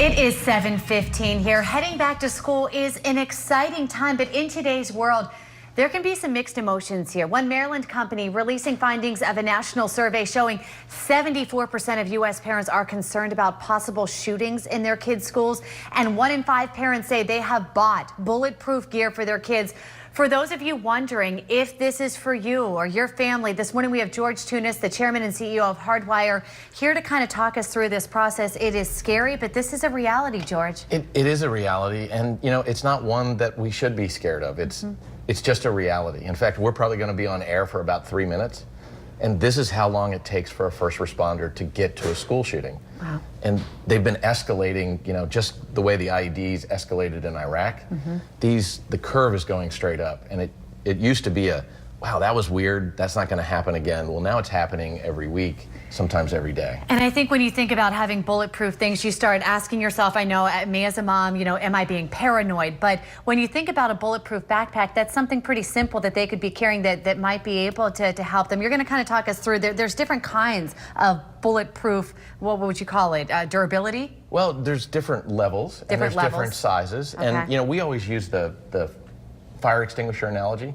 It is 7:15 here. Heading back to school is an exciting time, but in today's world, there can be some mixed emotions here. One Maryland company releasing findings of a national survey showing 74% of U.S. parents are concerned about possible shootings in their kids' schools, and 1 in 5 parents say they have bought bulletproof gear for their kids. For those of you wondering if this is for you or your family, this morning we have George Tunis, the chairman and CEO of Hardwire, here to kind of talk us through this process. It is scary, but this is a reality, George. It is a reality, and you know, it's not one that we should be scared of. It's just a reality. In fact, we're probably going to be on air for about 3 minutes, and this is how long it takes for a first responder to get to a school shooting. Wow. And they've been escalating, you know, just the way the IEDs escalated in Iraq. The curve is going straight up, and it used to be a, wow, that was weird, that's not going to happen again. Well, now it's happening every week, sometimes every day. And I think when you think about having bulletproof things, you start asking yourself, I know, me as a mom, you know, am I being paranoid? But when you think about a bulletproof backpack, that's something pretty simple that they could be carrying that might be able to help them. You're going to kind of talk us through, there's different kinds of bulletproof, what would you call it, durability? Well, there's different levels, and there's different sizes. Okay. And, you know, we always use the fire extinguisher analogy.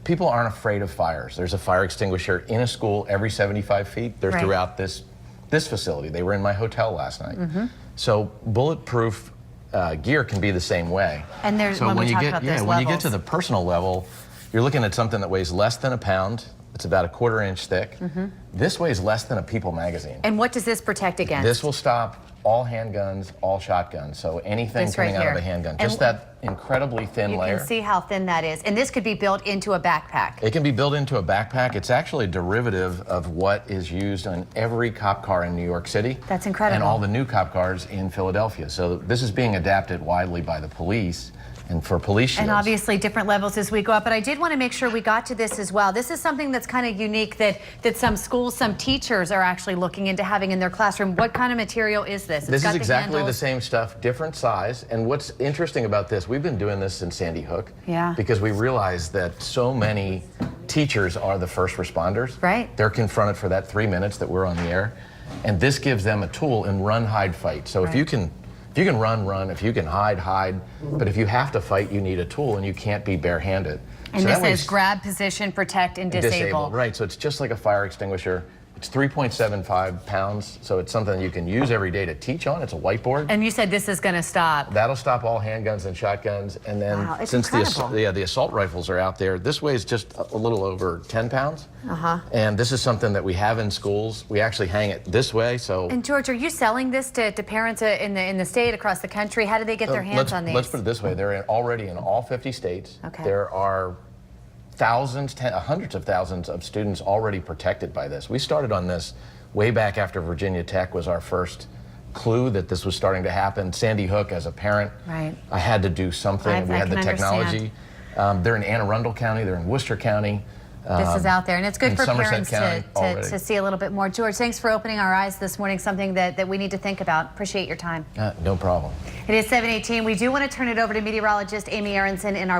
People aren't afraid of fires. There's a fire extinguisher in a school every 75 feet. They're throughout this facility. They were in my hotel last night. So bulletproof gear can be the same way. And there's, so when you get when you get to the personal level, you're looking at something that weighs less than a pound. It's about a 1/4 inch thick. This weighs less than a People magazine. And what does this protect against? This will stop all handguns, all shotguns, so anything coming out of a handgun. Just that incredibly thin layer. You can see how thin that is. And this could be built into a backpack. It can be built into a backpack. It's actually a derivative of what is used on every cop car in New York City. That's incredible. And all the new cop cars in Philadelphia. So this is being adapted widely by the police and for police shields. And obviously different levels as we go up, but I did want to make sure we got to this as well. This is something that's kind of unique that some schools, some teachers are actually looking into having in their classroom. What kind of material is this? This is exactly the same stuff, different size. And what's interesting about this, we've been doing this since Sandy Hook. Yeah. Because we realized that so many teachers are the first responders. Right. They're confronted for that 3 minutes that we're on the air. And this gives them a tool in run, hide, fight. So if you can run. If you can hide. But if you have to fight, you need a tool, and you can't be barehanded. And so this says grab, position, protect, and disable. Right, so it's just like a fire extinguisher. It's 3.75 pounds, so it's something you can use every day to teach on. It's a whiteboard. And you said this is going to stop. That'll stop all handguns and shotguns. And then since the assault rifles are out there, this weighs just a little over 10 pounds. And this is something that we have in schools. We actually hang it this way. So. And George, are you selling this to parents in the state, across the country? How do they get their hands on these? Let's put it this way. They're already in all 50 states. Okay. There are hundreds of thousands of students already protected by this. We started on this way back after Virginia Tech was our first clue that this was starting to happen. Sandy Hook, as a parent, I had to do something. We had the technology. They're in Anne Arundel County, they're in Worcester County. This is out there, and it's good for parents to see a little bit more. George, thanks for opening our eyes this morning, something that we need to think about. Appreciate your time. No problem. It is 7:18. We do want to turn it over to meteorologist Amy Aronson in our